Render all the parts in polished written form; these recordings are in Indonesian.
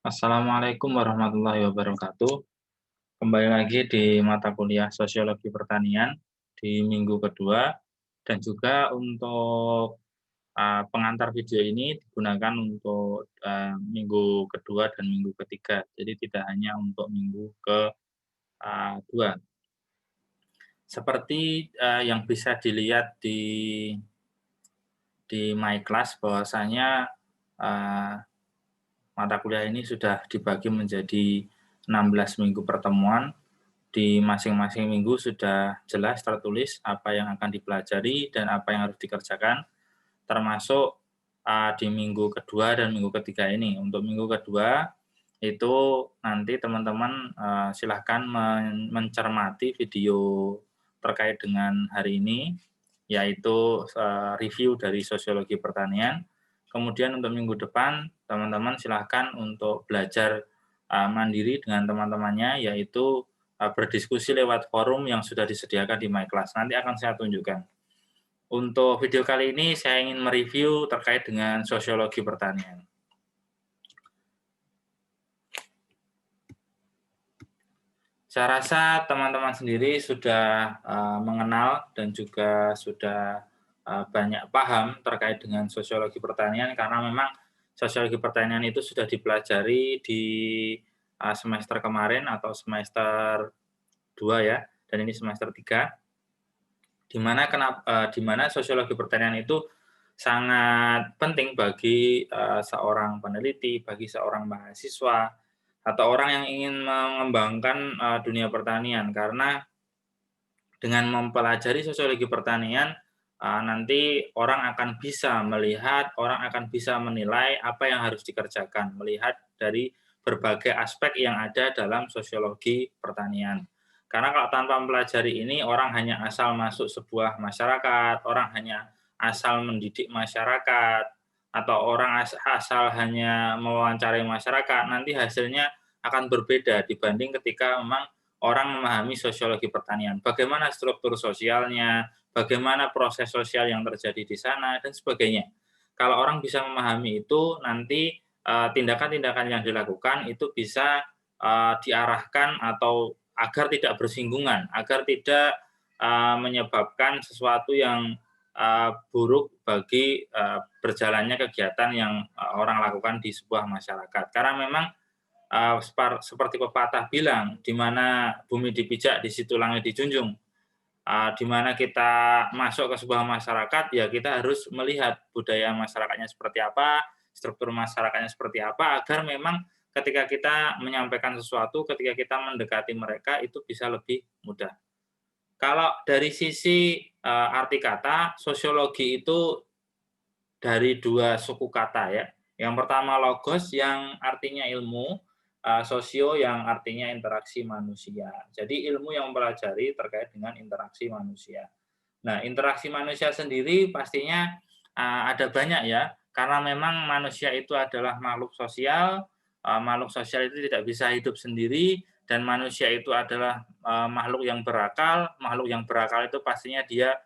Assalamualaikum warahmatullahi wabarakatuh. Kembali lagi di mata kuliah Sosiologi Pertanian di minggu kedua dan juga untuk pengantar video ini digunakan untuk minggu kedua dan minggu ketiga. Jadi tidak hanya untuk minggu kedua. Seperti yang bisa dilihat di My Class bahwasanya eh, mata kuliah ini sudah dibagi menjadi 16 minggu pertemuan. Di masing-masing minggu sudah jelas tertulis apa yang akan dipelajari dan apa yang harus dikerjakan, termasuk di minggu kedua dan minggu ketiga ini. Untuk minggu kedua, itu nanti teman-teman silahkan mencermati video terkait dengan hari ini, yaitu review dari Sosiologi Pertanian. Kemudian untuk minggu depan, teman-teman silahkan untuk belajar mandiri dengan teman-temannya, yaitu berdiskusi lewat forum yang sudah disediakan di My Class. Nanti akan saya tunjukkan. Untuk video kali ini saya ingin mereview terkait dengan sosiologi pertanian. Saya rasa teman-teman sendiri sudah mengenal dan juga sudah banyak paham terkait dengan sosiologi pertanian karena memang sosiologi pertanian itu sudah dipelajari di semester kemarin atau semester 2 ya, dan ini semester 3. Di mana sosiologi pertanian itu sangat penting bagi seorang peneliti, bagi seorang mahasiswa, atau orang yang ingin mengembangkan dunia pertanian. Karena dengan mempelajari sosiologi pertanian, nanti orang akan bisa melihat, orang akan bisa menilai apa yang harus dikerjakan, melihat dari berbagai aspek yang ada dalam sosiologi pertanian. Karena kalau tanpa mempelajari ini, orang hanya asal masuk sebuah masyarakat, orang hanya asal mendidik masyarakat, atau orang asal hanya mewawancarai masyarakat, nanti hasilnya akan berbeda dibanding ketika memang orang memahami sosiologi pertanian. Bagaimana struktur sosialnya, bagaimana proses sosial yang terjadi di sana, dan sebagainya. Kalau orang bisa memahami itu, nanti tindakan-tindakan yang dilakukan itu bisa diarahkan atau agar tidak bersinggungan, agar tidak menyebabkan sesuatu yang buruk bagi berjalannya kegiatan yang orang lakukan di sebuah masyarakat. Karena memang seperti pepatah bilang, di mana bumi dipijak, di situ langit dijunjung. Di mana kita masuk ke sebuah masyarakat, ya kita harus melihat budaya masyarakatnya seperti apa, struktur masyarakatnya seperti apa, agar memang ketika kita menyampaikan sesuatu, ketika kita mendekati mereka, itu bisa lebih mudah. Kalau dari sisi arti kata, sosiologi itu dari dua suku kata ya. Yang pertama logos yang artinya ilmu, sosio yang artinya interaksi manusia. Jadi ilmu yang mempelajari terkait dengan interaksi manusia. Nah, interaksi manusia sendiri pastinya ada banyak ya, karena memang manusia itu adalah makhluk sosial, makhluk sosial itu tidak bisa hidup sendiri, dan manusia itu adalah makhluk yang berakal itu pastinya dia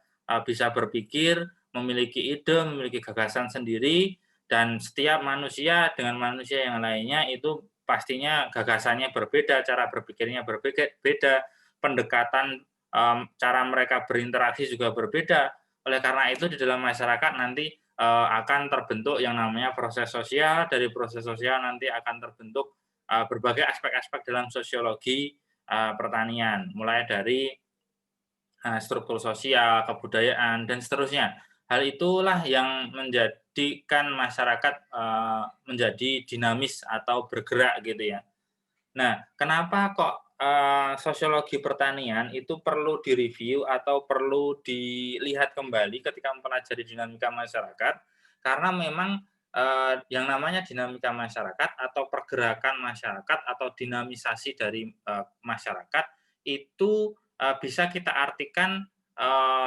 bisa berpikir, memiliki ide, memiliki gagasan sendiri, dan setiap manusia dengan manusia yang lainnya itu pastinya gagasannya berbeda, cara berpikirnya berbeda, pendekatan cara mereka berinteraksi juga berbeda. Oleh karena itu di dalam masyarakat nanti akan terbentuk yang namanya proses sosial, dari proses sosial nanti akan terbentuk berbagai aspek-aspek dalam sosiologi pertanian, mulai dari struktur sosial, kebudayaan, dan seterusnya. Hal itulah yang menjadikan masyarakat menjadi dinamis atau bergerak gitu ya. Nah, kenapa kok sosiologi pertanian itu perlu direview atau perlu dilihat kembali ketika mempelajari dinamika masyarakat? Karena memang yang namanya dinamika masyarakat atau pergerakan masyarakat atau dinamisasi dari masyarakat itu bisa kita artikan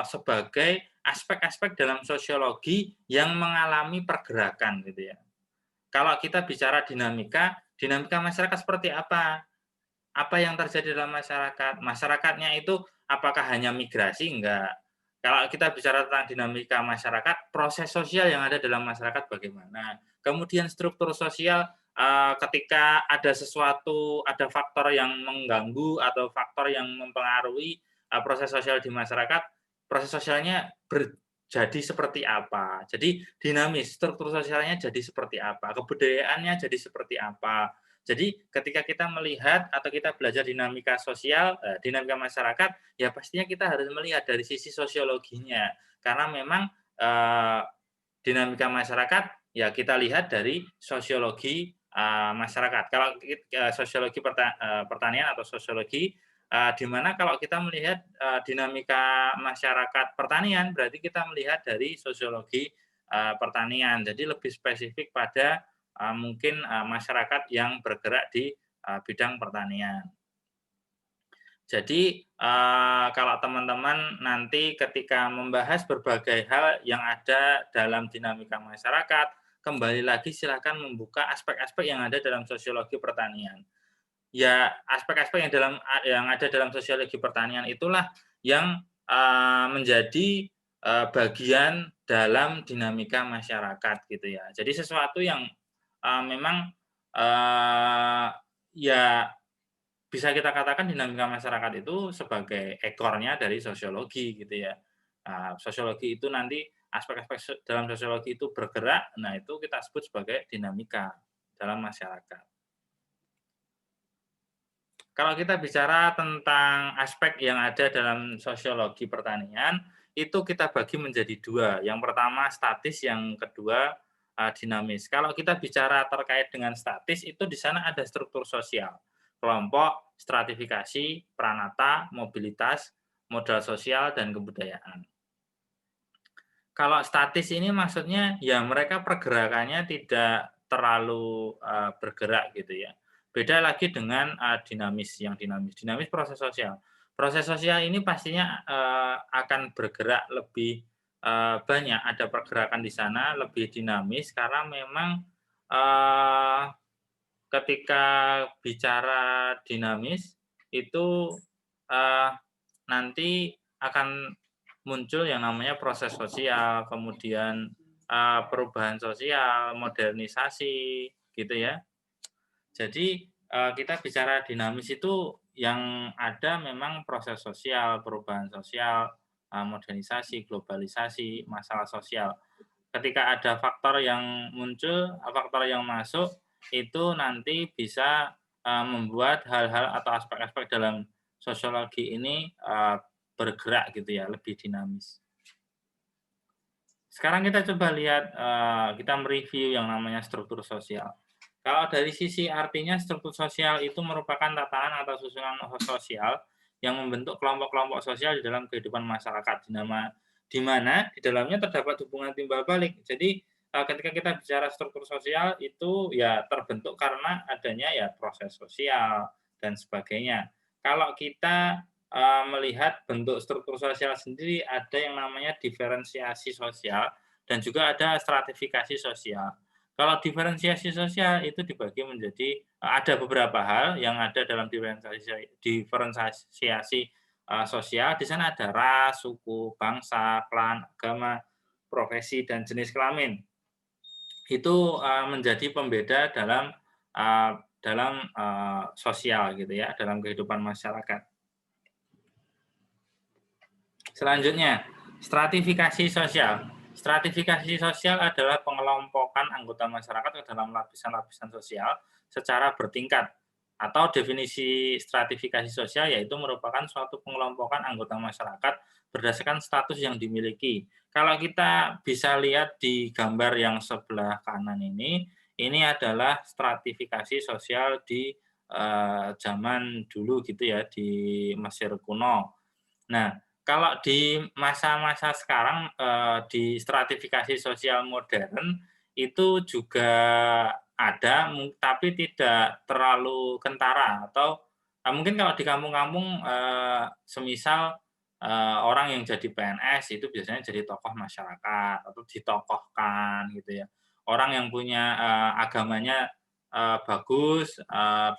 sebagai aspek-aspek dalam sosiologi yang mengalami pergerakan gitu ya. Kalau kita bicara dinamika, dinamika masyarakat seperti apa? Apa yang terjadi dalam masyarakat? Masyarakatnya itu apakah hanya migrasi? Enggak. Kalau kita bicara tentang dinamika masyarakat, proses sosial yang ada dalam masyarakat bagaimana? Kemudian struktur sosial, ketika ada sesuatu, ada faktor yang mengganggu atau faktor yang mempengaruhi proses sosial di masyarakat, proses sosialnya jadi seperti apa. Jadi dinamis, struktur sosialnya jadi seperti apa, kebudayaannya jadi seperti apa. Jadi ketika kita melihat atau kita belajar dinamika sosial, dinamika masyarakat, ya pastinya kita harus melihat dari sisi sosiologinya. Karena memang dinamika masyarakat ya kita lihat dari sosiologi masyarakat. Kalau sosiologi pertanian atau sosiologi di mana kalau kita melihat dinamika masyarakat pertanian berarti kita melihat dari sosiologi pertanian. Jadi lebih spesifik pada mungkin masyarakat yang bergerak di bidang pertanian. Jadi kalau teman-teman nanti ketika membahas berbagai hal yang ada dalam dinamika masyarakat, kembali lagi silakan membuka aspek-aspek yang ada dalam sosiologi pertanian. Ya, aspek-aspek yang ada dalam sosiologi pertanian itulah yang menjadi bagian dalam dinamika masyarakat gitu ya. Jadi sesuatu yang memang ya bisa kita katakan dinamika masyarakat itu sebagai ekornya dari sosiologi gitu ya. Sosiologi itu nanti aspek-aspek dalam sosiologi itu bergerak, nah itu kita sebut sebagai dinamika dalam masyarakat. Kalau kita bicara tentang aspek yang ada dalam sosiologi pertanian, itu kita bagi menjadi dua. Yang pertama statis, yang kedua dinamis. Kalau kita bicara terkait dengan statis, itu di sana ada struktur sosial, kelompok, stratifikasi, pranata, mobilitas, modal sosial, dan kebudayaan. Kalau statis ini maksudnya ya mereka pergerakannya tidak terlalu bergerak gitu ya. Beda lagi dengan dinamis, yang dinamis. Dinamis proses sosial. Proses sosial ini pastinya akan bergerak lebih banyak, ada pergerakan di sana lebih dinamis karena memang ketika bicara dinamis itu nanti akan muncul yang namanya proses sosial, kemudian perubahan sosial, modernisasi, gitu ya. Jadi kita bicara dinamis itu yang ada memang proses sosial, perubahan sosial, modernisasi, globalisasi, masalah sosial. Ketika ada faktor yang muncul, faktor yang masuk, itu nanti bisa membuat hal-hal atau aspek-aspek dalam sosiologi ini bergerak gitu ya, lebih dinamis. Sekarang kita coba lihat, kita mereview yang namanya struktur sosial. Kalau dari sisi artinya struktur sosial itu merupakan tatanan atau susunan sosial yang membentuk kelompok-kelompok sosial di dalam kehidupan masyarakat, di mana di dalamnya terdapat hubungan timbal balik. Jadi ketika kita bicara struktur sosial itu ya terbentuk karena adanya ya proses sosial dan sebagainya. Kalau kita melihat bentuk struktur sosial sendiri ada yang namanya diferensiasi sosial dan juga ada stratifikasi sosial. Kalau diferensiasi sosial itu dibagi menjadi ada beberapa hal yang ada dalam diferensiasi sosial. Di sana ada ras, suku, bangsa, klan, agama, profesi, dan jenis kelamin. Itu menjadi pembeda dalam sosial gitu ya, dalam kehidupan masyarakat. Selanjutnya, stratifikasi sosial. Stratifikasi sosial adalah pengelompokan anggota masyarakat ke dalam lapisan-lapisan sosial secara bertingkat. Atau definisi stratifikasi sosial yaitu merupakan suatu pengelompokan anggota masyarakat berdasarkan status yang dimiliki. Kalau kita bisa lihat di gambar yang sebelah kanan ini adalah stratifikasi sosial di zaman dulu gitu ya, di Mesir kuno. Nah, kalau di masa-masa sekarang, di stratifikasi sosial modern, itu juga ada, tapi tidak terlalu kentara atau, mungkin kalau di kampung-kampung, semisal, orang yang jadi PNS itu biasanya jadi tokoh masyarakat atau ditokohkan gitu ya. Orang yang punya, agamanya, bagus,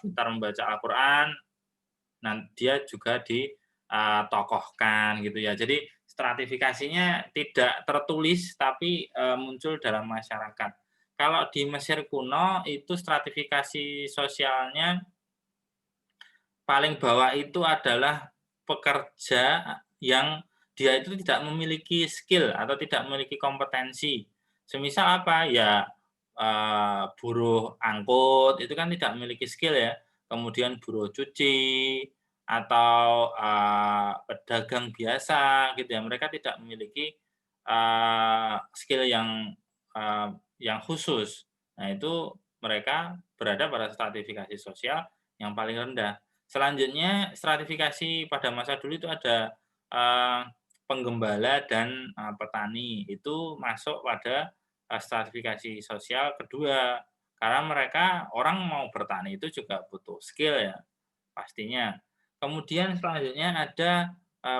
pintar membaca Al-Qur'an, dia juga tokohkan gitu ya. Jadi stratifikasinya tidak tertulis tapi muncul dalam masyarakat. Kalau di Mesir kuno itu stratifikasi sosialnya paling bawah itu adalah pekerja yang dia itu tidak memiliki skill atau tidak memiliki kompetensi. Semisal apa, ya, buruh angkut itu kan tidak memiliki skill ya, kemudian buruh cuci atau, pedagang biasa gitu ya, mereka tidak memiliki, skill eee, yang khusus. Nah itu mereka berada pada stratifikasi sosial yang paling rendah. Selanjutnya stratifikasi pada masa dulu itu ada, eee, penggembala dan, petani, itu masuk pada, stratifikasi sosial kedua. Karena mereka orang mau bertani itu juga butuh skill ya, pastinya. Kemudian selanjutnya ada,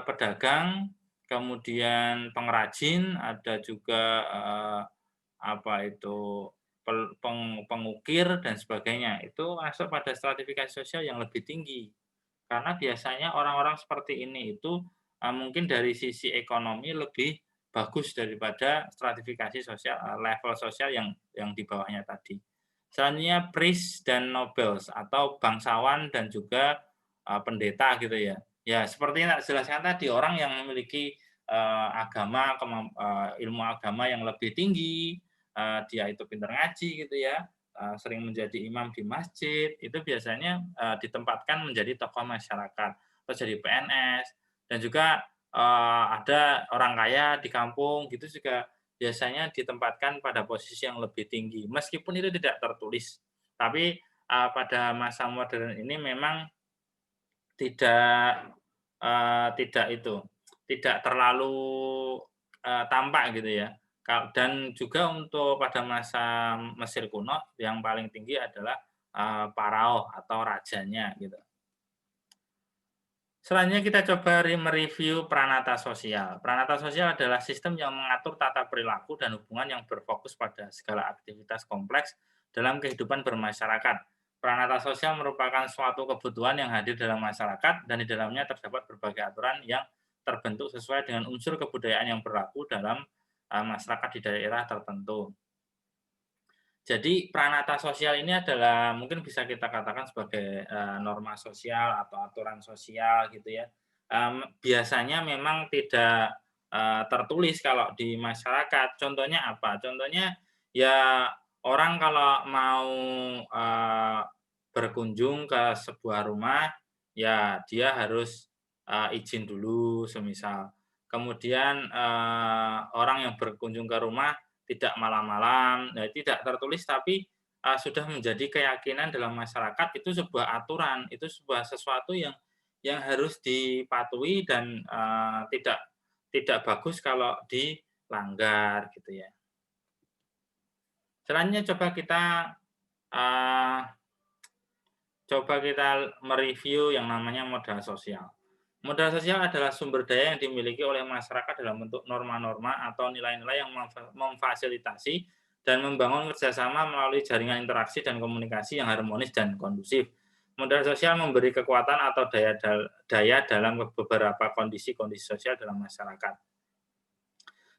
pedagang, kemudian pengrajin, ada juga, apa itu, pengukir dan sebagainya. Itu masuk pada stratifikasi sosial yang lebih tinggi. Karena biasanya orang-orang seperti ini itu, mungkin dari sisi ekonomi lebih bagus daripada stratifikasi sosial, level sosial yang di bawahnya tadi. Selanjutnya priest dan nobles atau bangsawan dan juga, pendeta gitu ya. Ya seperti yang tak jelaskan tadi, orang yang memiliki, ilmu agama yang lebih tinggi, dia itu pintar ngaji gitu ya, sering menjadi imam di masjid, itu biasanya, ditempatkan menjadi tokoh masyarakat, atau jadi PNS, dan juga, ada orang kaya di kampung gitu juga biasanya ditempatkan pada posisi yang lebih tinggi, meskipun itu tidak tertulis. Tapi, pada masa modern ini memang tidak, tidak itu, tidak terlalu, tampak gitu ya. Dan juga untuk pada masa Mesir kuno yang paling tinggi adalah, Faraoh atau rajanya gitu. Selanjutnya kita coba mereview pranata sosial. Pranata sosial adalah sistem yang mengatur tata perilaku dan hubungan yang berfokus pada segala aktivitas kompleks dalam kehidupan bermasyarakat. Pranata sosial merupakan suatu kebutuhan yang hadir dalam masyarakat dan di dalamnya terdapat berbagai aturan yang terbentuk sesuai dengan unsur kebudayaan yang berlaku dalam, masyarakat di daerah tertentu. Jadi pranata sosial ini adalah mungkin bisa kita katakan sebagai, norma sosial atau aturan sosial gitu ya. Biasanya memang tidak, tertulis kalau di masyarakat. Contohnya apa? Contohnya ya orang kalau mau, berkunjung ke sebuah rumah, ya dia harus, izin dulu semisal. Kemudian, orang yang berkunjung ke rumah tidak malam-malam, nah tidak tertulis tapi, sudah menjadi keyakinan dalam masyarakat itu sebuah aturan, itu sebuah sesuatu yang harus dipatuhi dan, tidak tidak bagus kalau dilanggar gitu ya. Selanjutnya eee, coba kita mereview yang namanya modal sosial. Modal sosial adalah sumber daya yang dimiliki oleh masyarakat dalam bentuk norma-norma atau nilai-nilai yang memfasilitasi dan membangun kerjasama melalui jaringan interaksi dan komunikasi yang harmonis dan kondusif. Modal sosial memberi kekuatan atau daya dalam beberapa kondisi-kondisi sosial dalam masyarakat.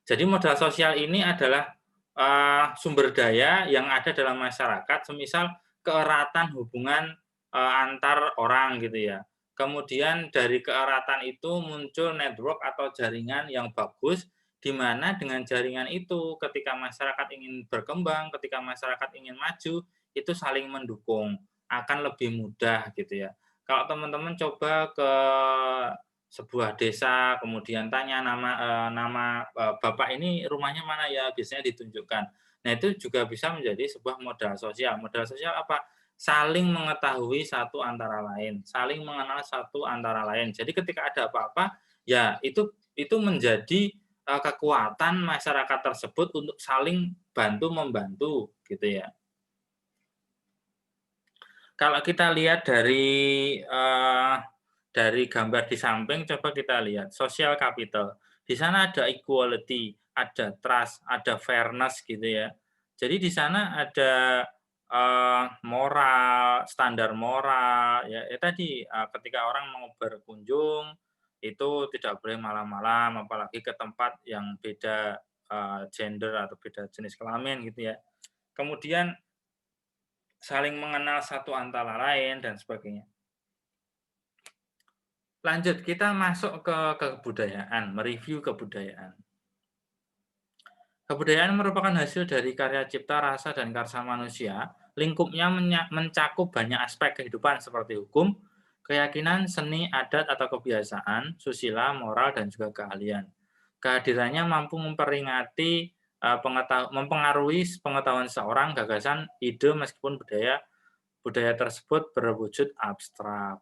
Jadi modal sosial ini adalah, sumber daya yang ada dalam masyarakat, semisal keeratan hubungan, antar orang gitu ya. Kemudian dari keeratan itu muncul network atau jaringan yang bagus, di mana dengan jaringan itu ketika masyarakat ingin berkembang, ketika masyarakat ingin maju, itu saling mendukung, akan lebih mudah gitu ya. Kalau teman-teman coba ke sebuah desa, kemudian tanya "Bapak ini rumahnya mana ya?" Biasanya ditunjukkan. Nah, itu juga bisa menjadi sebuah modal sosial. Modal sosial apa? Saling mengetahui satu antara lain, saling mengenal satu antara lain. Jadi ketika ada apa-apa, ya itu menjadi, kekuatan masyarakat tersebut untuk saling bantu-membantu, gitu ya. Kalau kita lihat dari gambar di samping, coba kita lihat social capital. Di sana ada equality, ada trust, ada fairness gitu ya. Jadi di sana ada, moral, standar moral, ya tadi, ketika orang mau berkunjung, itu tidak boleh malam-malam, apalagi ke tempat yang beda, gender atau beda jenis kelamin gitu ya. kemudian saling mengenal satu antara lain, dan sebagainya. Lanjut, kita masuk ke kebudayaan, mereview kebudayaan. Kebudayaan merupakan hasil dari karya cipta, rasa, dan karsa manusia. Lingkupnya mencakup banyak aspek kehidupan seperti hukum, keyakinan, seni, adat atau kebiasaan, susila, moral, dan juga keahlian. Kehadirannya mampu memperingati, mempengaruhi pengetahuan seorang, gagasan, ide meskipun budaya tersebut berwujud abstrak.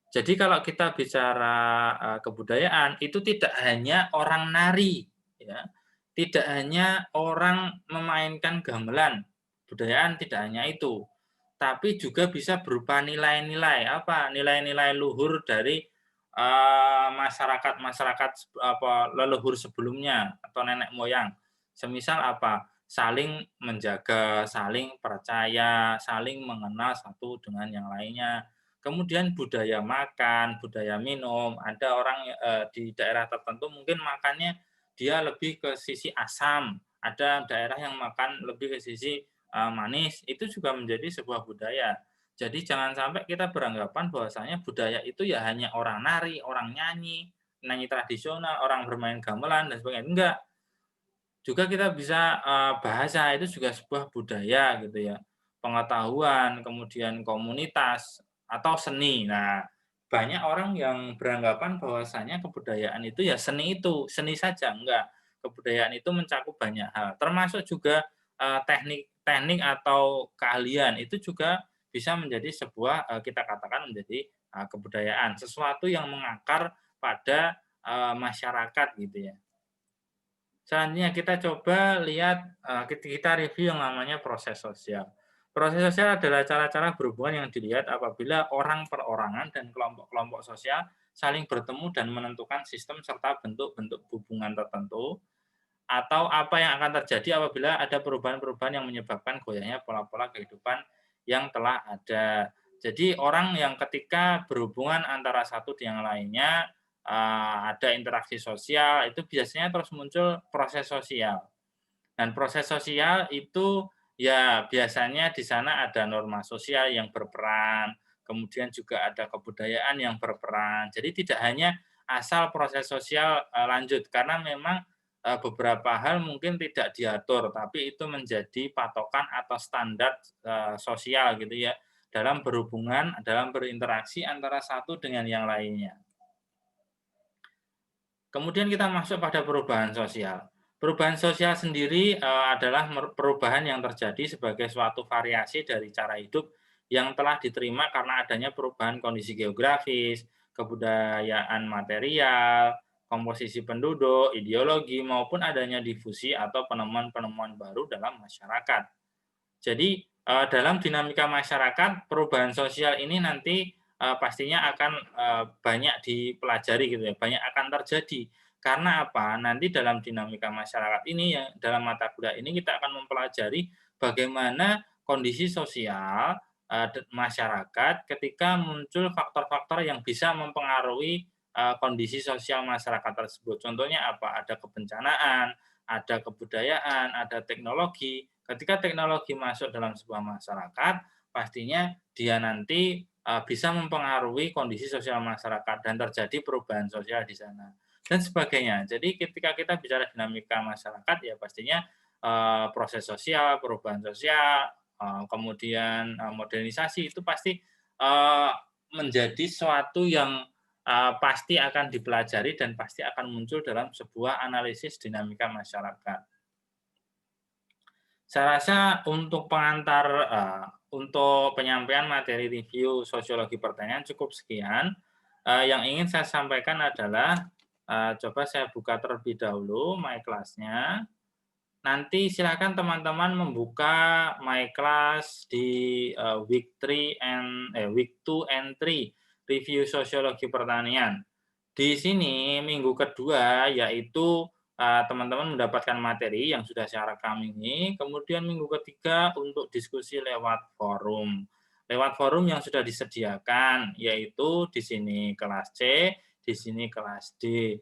Jadi kalau kita bicara kebudayaan, itu tidak hanya orang nari, ya, tidak hanya orang memainkan gamelan, budayaan tidak hanya itu, tapi juga bisa berupa nilai-nilai, apa, nilai-nilai luhur dari masyarakat leluhur sebelumnya atau nenek moyang. Semisal apa, saling menjaga, saling percaya, saling mengenal satu dengan yang lainnya. Kemudian budaya makan, budaya minum, ada orang di daerah tertentu mungkin makannya dia lebih ke sisi asam, ada daerah yang makan lebih ke sisi manis, itu juga menjadi sebuah budaya. Jadi jangan sampai kita beranggapan bahwasanya budaya itu ya hanya orang nari, orang nyanyi, nyanyi tradisional, orang bermain gamelan dan sebagainya, enggak. Juga kita bisa bahasa itu juga sebuah budaya gitu ya, pengetahuan, kemudian komunitas, atau seni. Nah, banyak orang yang beranggapan bahwasanya kebudayaan itu ya seni itu, seni saja, enggak. Kebudayaan itu mencakup banyak hal, termasuk juga teknik-teknik atau keahlian, itu juga bisa menjadi sebuah, kita katakan menjadi kebudayaan, sesuatu yang mengakar pada masyarakat gitu ya. Selanjutnya kita coba lihat, kita review yang namanya proses sosial. Proses sosial adalah cara-cara berhubungan yang dilihat apabila orang perorangan dan kelompok-kelompok sosial saling bertemu dan menentukan sistem serta bentuk-bentuk hubungan tertentu, atau apa yang akan terjadi apabila ada perubahan-perubahan yang menyebabkan goyahnya pola-pola kehidupan yang telah ada. Jadi orang yang ketika berhubungan antara satu dengan lainnya, ada interaksi sosial, itu biasanya terus muncul proses sosial. Dan proses sosial itu ya biasanya di sana ada norma sosial yang berperan, kemudian juga ada kebudayaan yang berperan. Jadi tidak hanya asal proses sosial lanjut, karena memang beberapa hal mungkin tidak diatur, tapi itu menjadi patokan atau standar sosial gitu ya, dalam berhubungan, dalam berinteraksi antara satu dengan yang lainnya. Kemudian kita masuk pada perubahan sosial. Perubahan sosial sendiri adalah perubahan yang terjadi sebagai suatu variasi dari cara hidup yang telah diterima karena adanya perubahan kondisi geografis, kebudayaan material, komposisi penduduk, ideologi, maupun adanya difusi atau penemuan-penemuan baru dalam masyarakat. Jadi dalam dinamika masyarakat, perubahan sosial ini nanti pastinya akan banyak dipelajari gitu ya, banyak akan terjadi. Karena apa? Nanti dalam dinamika masyarakat ini ya, dalam mata kuliah ini kita akan mempelajari bagaimana kondisi sosial masyarakat ketika muncul faktor-faktor yang bisa mempengaruhi kondisi sosial masyarakat tersebut. Contohnya apa? Ada kebencanaan, ada kebudayaan, ada teknologi. Ketika teknologi masuk dalam sebuah masyarakat, pastinya dia nanti bisa mempengaruhi kondisi sosial masyarakat dan terjadi perubahan sosial di sana dan sebagainya. Jadi ketika kita bicara dinamika masyarakat ya pastinya proses sosial, perubahan sosial, kemudian modernisasi itu pasti menjadi suatu yang pasti akan dipelajari dan pasti akan muncul dalam sebuah analisis dinamika masyarakat. Saya rasa untuk pengantar, untuk penyampaian materi review sosiologi pertanian cukup sekian. Yang ingin saya sampaikan adalah, coba saya buka terlebih dahulu my class-nya. Nanti silakan teman-teman membuka my class di week 2 and 3 review sosiologi pertanian. Di sini minggu kedua yaitu teman-teman mendapatkan materi yang sudah saya rekam ini, kemudian minggu ketiga untuk diskusi lewat forum. Lewat forum yang sudah disediakan, yaitu di sini kelas C, di sini kelas D.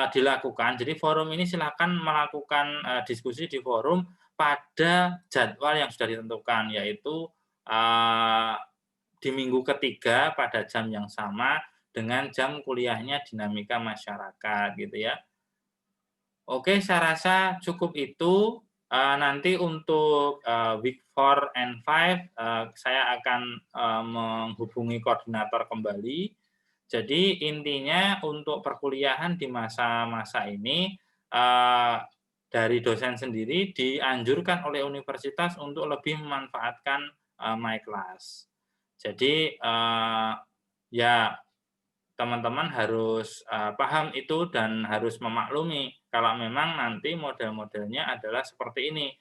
Dilakukan, jadi forum ini silakan melakukan diskusi di forum pada jadwal yang sudah ditentukan, yaitu, eee, di minggu ketiga pada jam yang sama dengan jam kuliahnya dinamika masyarakat, gitu ya. Oke, saya rasa cukup itu, nanti untuk, week 4 and 5, saya akan, menghubungi koordinator kembali. Jadi intinya untuk perkuliahan di masa-masa ini, eee, dari dosen sendiri dianjurkan oleh universitas untuk lebih memanfaatkan, My Class. Jadi, ya teman-teman harus, paham itu dan harus memaklumi kalau memang nanti model-modelnya adalah seperti ini,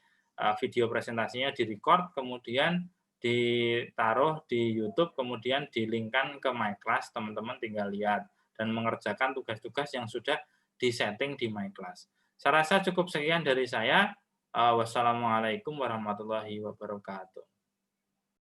video presentasinya di-record, kemudian ditaruh di YouTube, kemudian di-link-kan ke MyClass, teman-teman tinggal lihat dan mengerjakan tugas-tugas yang sudah di-setting di MyClass. Saya rasa cukup sekian dari saya, wassalamualaikum warahmatullahi wabarakatuh.